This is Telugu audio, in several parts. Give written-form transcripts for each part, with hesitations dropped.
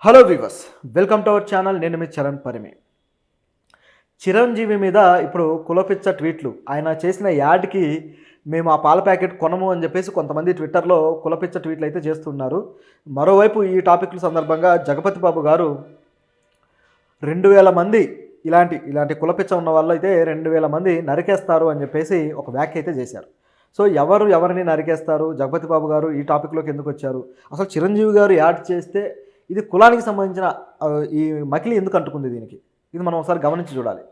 Hello weavers, welcome to our channel. నేను మీ చరణ్ పరిమి. చిరంజీవి మీద ఇప్పుడు కులపిచ్చ ట్వీట్లు, ఆయన చేసిన యాడ్కి మేము ఆ పాల ప్యాకెట్ కొనము అని చెప్పేసి కొంతమంది ట్విట్టర్లో కులపిచ్చ ట్వీట్లు అయితే చేస్తున్నారు. మరోవైపు ఈ టాపిక్ల సందర్భంగా జగపతి బాబు గారు 2000 మంది ఇలాంటి కులపిచ్చ ఉన్న వాళ్ళు అయితే 2000 మంది నరికేస్తారు అని చెప్పేసి ఒక వ్యాఖ్య అయితే చేశారు. సో ఎవరిని నరికేస్తారు, జగపతి బాబు గారు ఈ టాపిక్లోకి ఎందుకు వచ్చారు, అసలు చిరంజీవి గారు యాడ్ చేస్తే ఇది కులానికి సంబంధించిన ఈ మకిలి ఎందుకు అంటుకుంది దీనికి, ఇది మనం ఒకసారి గమనించి చూడాలి.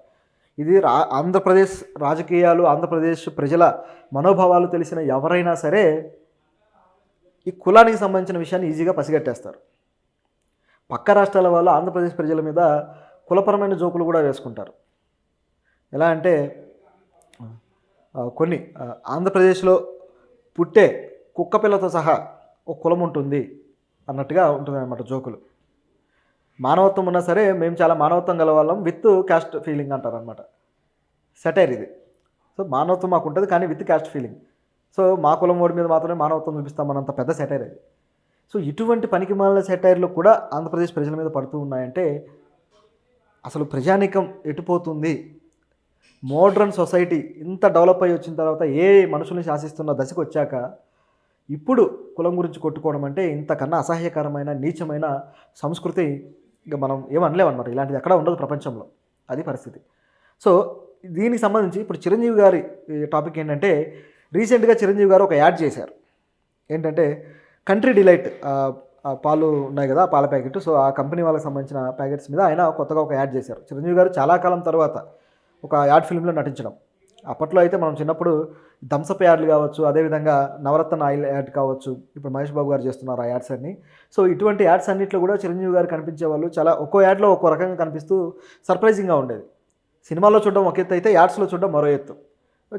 ఇది ఆంధ్రప్రదేశ్ రాజకీయాలు, ఆంధ్రప్రదేశ్ ప్రజల మనోభావాలు తెలిసిన ఎవరైనా సరే ఈ కులానికి సంబంధించిన విషయాన్ని ఈజీగా పసిగట్టేస్తారు. పక్క రాష్ట్రాల వాళ్ళు ఆంధ్రప్రదేశ్ ప్రజల మీద కులపరమైన జోకులు కూడా వేసుకుంటారు. ఎలా అంటే కొన్ని ఆంధ్రప్రదేశ్లో పుట్టే కుక్కపిల్లతో సహా ఒక కులం ఉంటుంది అన్నట్టుగా ఉంటుంది అన్నమాట జోకులు. మానవత్వం ఉన్నా సరే మేము చాలా మానవత్వం గల వాళ్ళం విత్ క్యాస్ట్ ఫీలింగ్ అంటారనమాట. సెటైర్ ఇది. సో మానవత్వం మాకు ఉంటుంది కానీ విత్ క్యాస్ట్ ఫీలింగ్. సో మా కులం ఓడి మీద మాత్రమే మానవత్వం చూపిస్తామన్నంత పెద్ద సెటైర్ అది. సో ఇటువంటి పనికిమాలిన సెటైర్లు కూడా ఆంధ్రప్రదేశ్ ప్రజల మీద పడుతూ ఉన్నాయంటే అసలు ప్రజానీకం ఎటుపోతుంది, మోడ్రన్ సొసైటీ ఇంత డెవలప్ అయ్యి వచ్చిన తర్వాత ఏ మనుషుల్ని శాసిస్తున్న దశకు వచ్చాక ఇప్పుడు కులం గురించి కొట్టుకోవడం అంటే ఇంతకన్నా అసహ్యకరమైన నీచమైన సంస్కృతి ఇంకా మనం ఏమనలేమన్నమాట. ఇలాంటిది ఎక్కడా ఉండదు ప్రపంచంలో, అది పరిస్థితి. సో దీనికి సంబంధించి ఇప్పుడు చిరంజీవి గారి టాపిక్ ఏంటంటే, రీసెంట్గా చిరంజీవి గారు ఒక యాడ్ చేశారు. ఏంటంటే కంట్రీ డిలైట్ పాలు ఉన్నాయి కదా, పాల ప్యాకెట్. సో ఆ కంపెనీ వాళ్ళకి సంబంధించిన ప్యాకెట్స్ మీద ఆయన కొత్తగా ఒక యాడ్ చేశారు. చిరంజీవి గారు చాలా కాలం తర్వాత ఒక యాడ్ ఫిల్మ్లో నటించడం. అప్పట్లో అయితే మనం చిన్నప్పుడు థమ్సప్ యాడ్లు కావచ్చు, అదేవిధంగా నవరత్న ఆయిల్ యాడ్ కావచ్చు, ఇప్పుడు మహేష్ బాబు గారు చేస్తున్నారు ఆ యాడ్స్ అన్నీ. సో ఇటువంటి యాడ్స్ అన్నింటిలో కూడా చిరంజీవి గారు కనిపించే వాళ్ళు చాలా ఒక్కో యాడ్లో ఒక్కో రకంగా కనిపిస్తూ సర్ప్రైజింగ్గా ఉండేది. సినిమాలో చూడడం ఒక ఎత్తు అయితే యాడ్స్లో చూడడం మరో ఎత్తు,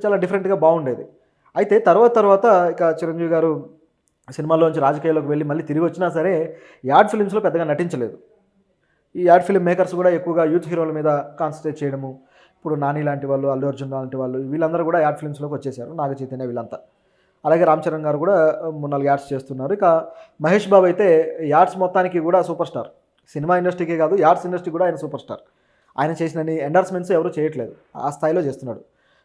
చాలా డిఫరెంట్గా బాగుండేది. అయితే తర్వాత ఇక చిరంజీవి గారు సినిమాల్లోంచి రాజకీయాల్లోకి వెళ్ళి మళ్ళీ తిరిగి వచ్చినా సరే యాడ్ ఫిలిమ్స్లో పెద్దగా నటించలేదు. ఈ యాడ్ ఫిలిం మేకర్స్ కూడా ఎక్కువగా యూత్ హీరోల మీద కాన్సన్ట్రేట్ చేయడము. ఇప్పుడు నాని లాంటి వాళ్ళు, అల్లు అర్జున్ లాంటి వాళ్ళు, వీళ్ళందరూ కూడా యాడ్ ఫిల్మ్స్లోకి వచ్చేసారు, నాగ చైతన్య వీళ్ళంతా. అలాగే రామ్ చరణ్ గారు కూడా 3-4 యాడ్స్ చేస్తున్నారు. ఇక మహేష్ బాబు అయితే యాడ్స్ మొత్తానికి కూడా సూపర్ స్టార్. సినిమా ఇండస్ట్రీకే కాదు, యాడ్స్ ఇండస్ట్రీ కూడా ఆయన సూపర్ స్టార్. ఆయన చేసిన ఎండార్స్మెంట్స్ ఎవరు చేయట్లేదు, ఆ స్థాయిలో చేస్తున్నాడు.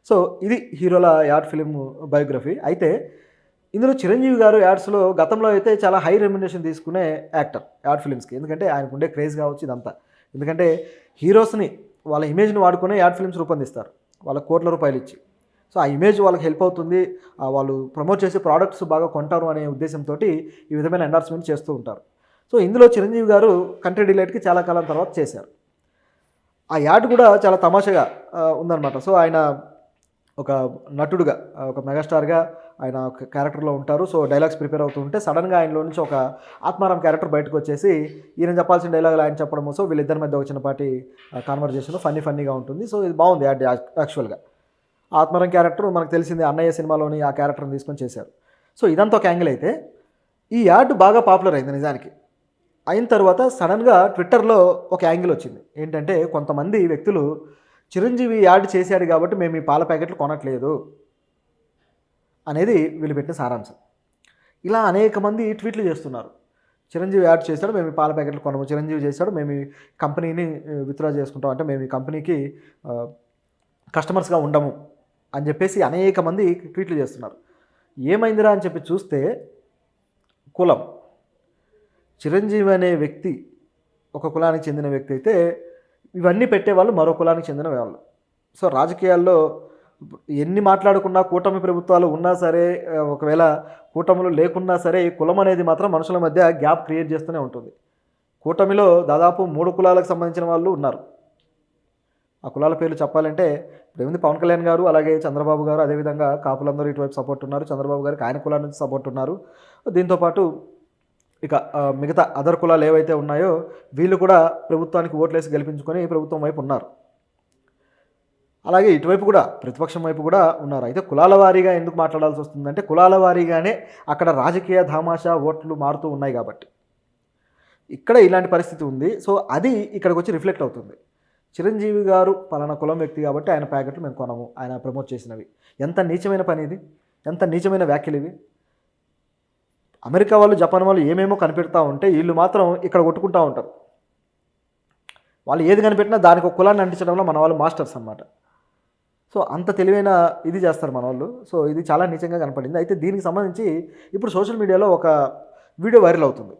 సో ఇది హీరోల యాడ్ ఫిలిం బయోగ్రఫీ. అయితే ఇందులో చిరంజీవి గారు యాడ్స్లో గతంలో అయితే చాలా హై రెమ్యునరేషన్ తీసుకునే యాక్టర్ యాడ్ ఫిలిమ్స్కి. ఎందుకంటే ఆయనకు ఉండే క్రేజ్ కావచ్చు ఇదంతా. ఎందుకంటే హీరోస్ని వాళ్ళ ఇమేజ్ని వాడుకునే యాడ్ ఫిల్మ్స్ రూపొందిస్తారు వాళ్ళ కోట్ల రూపాయలు ఇచ్చి. సో ఆ ఇమేజ్ వాళ్ళకి హెల్ప్ అవుతుంది, వాళ్ళు ప్రమోట్ చేసే ప్రోడక్ట్స్ బాగా కొంటారు అనే ఉద్దేశంతో ఈ విధమైన ఎండార్స్మెంట్ చేస్తూ ఉంటారు. సో ఇందులో చిరంజీవి గారు కంట్రీ డిలైట్కి చాలా కాలం తర్వాత చేశారు. ఆ యాడ్ కూడా చాలా తమాషగా ఉందన్నమాట. సో ఆయన ఒక నటుడుగా, ఒక మెగాస్టార్గా ఆయన ఒక క్యారెక్టర్లో ఉంటారు. సో డైలాగ్స్ ప్రిపేర్ అవుతూ ఉంటే సడన్గా ఆయనలో నుంచి ఒక ఆత్మారాం క్యారెక్టర్ బయటకు వచ్చేసి ఈయన చెప్పాల్సిన డైలాగులు ఆయన చెప్పడము. సో వీళ్ళిద్దరి మధ్య ఒక చిన్నపాటి కాన్వర్జేషన్ ఫన్నీగా ఉంటుంది. సో ఇది బాగుంది యాడ్. యాక్చువల్గా ఆత్మారాం క్యారెక్టర్ మనకు తెలిసింది, అన్నయ్య సినిమాలోని ఆ క్యారెక్టర్ని తీసుకొని చేశారు. సో ఇదంతా ఒక యాంగిల్ అయితే, ఈ యాడ్ బాగా పాపులర్ అయింది నిజానికి. అయిన తర్వాత సడన్గా ట్విట్టర్లో ఒక యాంగిల్ వచ్చింది. ఏంటంటే కొంతమంది వ్యక్తులు చిరంజీవి యాడ్ చేశాడు కాబట్టి మేము ఈ పాల ప్యాకెట్లు కొనట్లేదు అనేది వీళ్ళు పెట్టిన సారాంశం. ఇలా అనేక మంది ట్వీట్లు చేస్తున్నారు. చిరంజీవి యాడ్ చేశాడు, మేము ఈ పాల ప్యాకెట్లు కొనము, చిరంజీవి చేశాడు, మేము ఈ కంపెనీని విత్డ్రా చేసుకుంటాం, అంటే మేము ఈ కంపెనీకి కస్టమర్స్గా ఉండము అని చెప్పేసి అనేక మంది ట్వీట్లు చేస్తున్నారు. ఏమైందిరా అని చెప్పి చూస్తే కులం, చిరంజీవి అనే వ్యక్తి ఒక కులానికి చెందిన వ్యక్తి అయితే ఇవన్నీ పెట్టేవాళ్ళు మరో కులానికి చెందిన వాళ్ళు. సో రాజకీయాల్లో ఎన్ని మాట్లాడుకున్నా, కూటమి ప్రభుత్వాలు ఉన్నా సరే, ఒకవేళ కూటములు లేకున్నా సరే, ఈ కులం అనేది మాత్రం మనుషుల మధ్య గ్యాప్ క్రియేట్ చేస్తూనే ఉంటుంది. కూటమిలో దాదాపు 3 కులాలకు సంబంధించిన వాళ్ళు ఉన్నారు. ఆ కులాల పేర్లు చెప్పాలంటే ఇప్పుడు ఏముంది, పవన్ కళ్యాణ్ గారు, అలాగే చంద్రబాబు గారు, అదేవిధంగా కాపులందరూ ఇటువైపు సపోర్ట్ ఉన్నారు, చంద్రబాబు గారికి ఆయన కులాల నుంచి సపోర్ట్ ఉన్నారు. దీంతోపాటు ఇక మిగతా అదర్ కులాలు ఏవైతే ఉన్నాయో వీళ్ళు కూడా ప్రభుత్వానికి ఓట్లేసి గెలిపించుకొని ప్రభుత్వం వైపు ఉన్నారు. అలాగే ఇటువైపు కూడా ప్రతిపక్షం వైపు కూడా ఉన్నారు. అయితే కులాల వారీగా ఎందుకు మాట్లాడాల్సి వస్తుందంటే, కులాల వారీగానే అక్కడ రాజకీయ ధామాషా ఓట్లు మారుతూ ఉన్నాయి కాబట్టి ఇక్కడ ఇలాంటి పరిస్థితి ఉంది. సో అది ఇక్కడికి వచ్చి రిఫ్లెక్ట్ అవుతుంది. చిరంజీవి గారు పలానా కులం వ్యక్తి కాబట్టి ఆయన ప్యాకెట్లు మేము కొనము, ఆయన ప్రమోట్ చేసినవి. ఎంత నీచమైన పని ఇది, ఎంత నీచమైన వ్యాఖ్యలు ఇవి. అమెరికా వాళ్ళు, జపాన్ వాళ్ళు ఏమేమో కనిపెడతా ఉంటే వీళ్ళు మాత్రం ఇక్కడ కొట్టుకుంటూ ఉంటారు. వాళ్ళు ఏది కనిపెట్టినా దానికి ఒక కులాన్ని అంటించడంలో మన వాళ్ళు మాస్టర్స్ అన్నమాట. సో అంత తెలివైన ఇది చేస్తారు మన వాళ్ళు. సో ఇది చాలా నీచంగా కనపడింది. అయితే దీనికి సంబంధించి ఇప్పుడు సోషల్ మీడియాలో ఒక వీడియో వైరల్ అవుతుంది.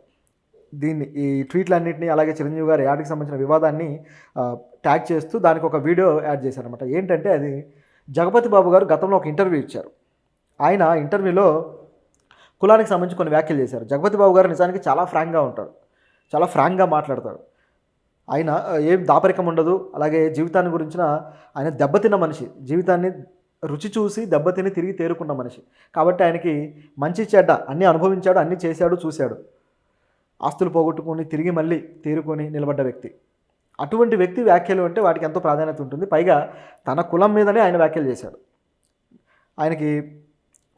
ఈ ట్వీట్లన్నింటినీ అలాగే చిరంజీవి గారి యాడ్కి సంబంధించిన వివాదాన్ని ట్యాగ్ చేస్తూ దానికి ఒక వీడియో యాడ్ చేశారనమాట. ఏంటంటే అది జగపతి బాబు గారు గతంలో ఒక ఇంటర్వ్యూ ఇచ్చారు. ఆయన ఇంటర్వ్యూలో కులానికి సంబంధించి కొన్ని వ్యాఖ్యలు చేశారు. జగపతి బాబు గారు నిజానికి చాలా ఫ్రాంక్గా ఉంటాడు, చాలా ఫ్రాంక్గా మాట్లాడతాడు. ఆయన ఏం దాపరికం ఉండదు. అలాగే జీవితాన్ని గురించిన ఆయన దెబ్బతిన్న మనిషి, జీవితాన్ని రుచి చూసి దెబ్బతిని తిరిగి తేరుకున్న మనిషి. కాబట్టి ఆయనకి మంచి చెడ్డ అన్నీ అనుభవించాడు, అన్నీ చేశాడు, చూశాడు. ఆస్తులు పోగొట్టుకొని తిరిగి మళ్ళీ తేరుకొని నిలబడ్డ వ్యక్తి. అటువంటి వ్యక్తి వ్యాఖ్యలు అంటే వాటికి ఎంతో ప్రాధాన్యత ఉంటుంది. పైగా తన కులం మీదనే ఆయన వ్యాఖ్యలు చేశాడు. ఆయనకి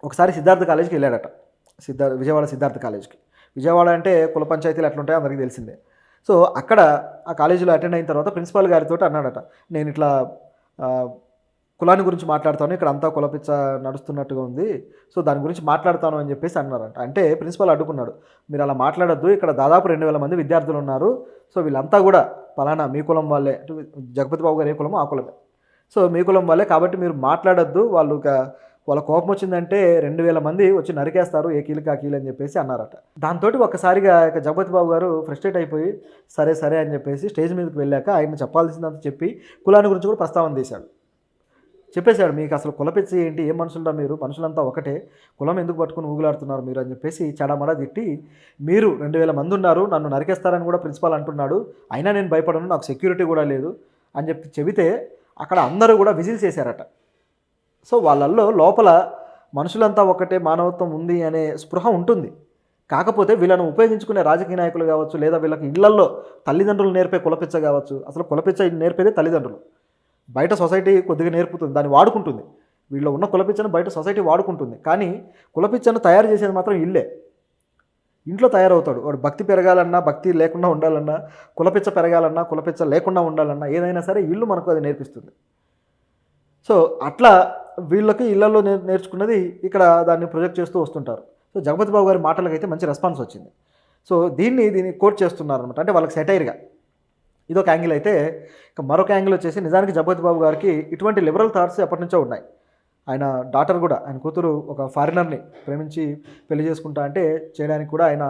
ఒకసారి సిద్ధార్థ కాలేజీకి వెళ్ళాడట. విజయవాడ సిద్ధార్థ కాలేజీకి. విజయవాడ అంటే కుల పంచాయతీలు ఎట్లుంటాయో అందరికీ తెలిసిందే. సో అక్కడ ఆ కాలేజీలో అటెండ్ అయిన తర్వాత ప్రిన్సిపాల్ గారితో అన్నాడట, నేను ఇట్లా కులాన్ని గురించి మాట్లాడతాను, ఇక్కడ అంతా కులపిచ్చ నడుస్తున్నట్టుగా ఉంది, సో దాని గురించి మాట్లాడతాను అని చెప్పేసి అన్నారంట. అంటే ప్రిన్సిపాల్ అడ్డుకున్నాడు, మీరు అలా మాట్లాడొద్దు, ఇక్కడ దాదాపు 2000 మంది విద్యార్థులు ఉన్నారు, సో వీళ్ళంతా కూడా పలానా మీ కులం వాళ్ళే, జగపతి బాబు గారు ఏ కులమో ఆ కులమే, సో మీ కులం వాళ్ళే, కాబట్టి మీరు మాట్లాడొద్దు, వాళ్ళ కోపం వచ్చిందంటే 2000 మంది వచ్చి నరికేస్తారు, ఏ కీలు ఆ కీలు అని చెప్పేసి అన్నారట. దాంతో ఒక్కసారిగా జగపతి బాబు గారు ఫ్రస్ట్రేట్ అయిపోయి సరే సరే అని చెప్పేసి స్టేజ్ మీదకి వెళ్ళాక ఆయన చెప్పాల్సిందంతా చెప్పి కులాన్ని గురించి కూడా ప్రస్తావన తీశాడు. చెప్పేశాడు, మీకు అసలు కులపిచ్చి ఏంటి, ఏం మనుషులుంటా మీరు, మనుషులంతా ఒకటే, కులం ఎందుకు పట్టుకుని ఊగులాడుతున్నారు మీరు అని చెప్పేసి చెడమడ తిట్టి, మీరు 2000 మంది ఉన్నారు, నన్ను నరికేస్తారని కూడా ప్రిన్సిపాల్ అంటున్నాడు, అయినా నేను భయపడను, నాకు సెక్యూరిటీ కూడా లేదు అని చెబితే అక్కడ అందరూ కూడా విజిల్స్ చేశారట. సో వాళ్ళల్లో లోపల మనుషులంతా ఒకటే, మానవత్వం ఉంది అనే స్పృహ ఉంటుంది. కాకపోతే వీళ్ళను ఉపయోగించుకునే రాజకీయ నాయకులు కావచ్చు, లేదా వీళ్ళకి ఇళ్లల్లో తల్లిదండ్రులు నేర్పే కులపిచ్చ కావచ్చు, అసలు కులపిచ్చ నేర్పేదే తల్లిదండ్రులు. బయట సొసైటీ కొద్దిగా నేర్పుతుంది, దాన్ని వాడుకుంటుంది. వీళ్ళు ఉన్న కులపిచ్చను బయట సొసైటీ వాడుకుంటుంది, కానీ కులపిచ్చను తయారు చేసేది మాత్రం ఇల్లే. ఇంట్లో తయారవుతాడు వాడు. భక్తి పెరగాలన్నా, భక్తి లేకుండా ఉండాలన్నా, కులపిచ్చ పెరగాలన్నా, కులపిచ్చ లేకుండా ఉండాలన్నా, ఏదైనా సరే ఇల్లు మనకు అది నేర్పిస్తుంది. సో అట్లా వీళ్ళకి ఇళ్లలో నేర్చుకున్నది ఇక్కడ దాన్ని ప్రొజెక్ట్ చేస్తూ వస్తుంటారు. సో జగపతి బాబు గారి మాటలకైతే మంచి రెస్పాన్స్ వచ్చింది. సో దీన్ని కోట్ చేస్తున్నారు అనమాట, అంటే వాళ్ళకి సెటైర్గా. ఇదొక యాంగిల్ అయితే, ఇక మరొక యాంగిల్ వచ్చేసి నిజానికి జగపతి బాబు గారికి ఇటువంటి లిబరల్ థాట్స్ ఎప్పటి నుంచో ఉన్నాయి. ఆయన డాటర్ కూడా, ఆయన కూతురు ఒక ఫారినర్ని ప్రేమించి పెళ్లి చేసుకుంటా అంటే చేయడానికి కూడా ఆయన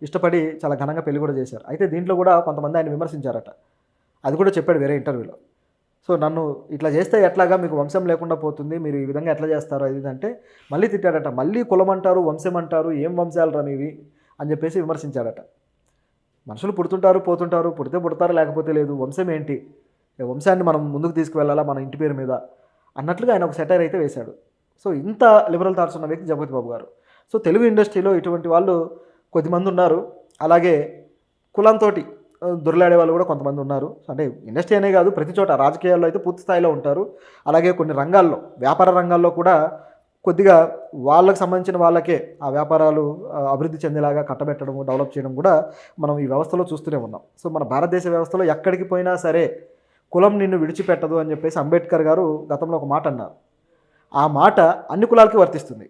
ఇష్టపడి చాలా ఘనంగా పెళ్లి కూడా చేశారు. అయితే దీంట్లో కూడా కొంతమంది ఆయన విమర్శించారట. అది కూడా చెప్పాడు వేరే ఇంటర్వ్యూలో. సో నన్ను ఇట్లా చేస్తే ఎట్లాగా, మీకు వంశం లేకుండా పోతుంది, మీరు ఈ విధంగా ఎట్లా చేస్తారో అది అంటే మళ్ళీ తిట్టాడట. మళ్ళీ కులం అంటారు, వంశం అంటారు, ఏం వంశాలు రా మీవి అని చెప్పేసి విమర్శించాడట. మనుషులు పుడుతుంటారు, పోతుంటారు, పుడితే పుడతారు, లేకపోతే లేదు, వంశం ఏంటి, వంశాన్ని మనం ముందుకు తీసుకువెళ్ళాలా మన ఇంటి పేరు మీద అన్నట్లుగా ఆయన ఒక సెటైర్ అయితే వేశాడు. సో ఇంత లిబరల్ థాట్స్ ఉన్న వ్యక్తి జగపతి బాబు గారు. సో తెలుగు ఇండస్ట్రీలో ఇటువంటి వాళ్ళు కొద్దిమంది ఉన్నారు. అలాగే కులంతో దొరలాడే వాళ్ళు కూడా కొంతమంది ఉన్నారు. అంటే ఇండస్ట్రీ అనే కాదు, ప్రతి చోట రాజకీయాల్లో అయితే పూర్తి స్థాయిలో ఉంటారు. అలాగే కొన్ని రంగాల్లో, వ్యాపార రంగాల్లో కూడా కొద్దిగా వాళ్ళకి సంబంధించిన వాళ్ళకే ఆ వ్యాపారాలు అభివృద్ధి చెందేలాగా కట్టబెట్టడం, డెవలప్ చేయడం కూడా మనం ఈ వ్యవస్థలో చూస్తూనే ఉన్నాం. సో మన భారతదేశ వ్యవస్థలో ఎక్కడికి పోయినా సరే కులం నిన్ను విడిచిపెట్టదు అని చెప్పేసి అంబేద్కర్ గారు గతంలో ఒక మాట అన్నారు. ఆ మాట అన్ని కులాలకి వర్తిస్తుంది.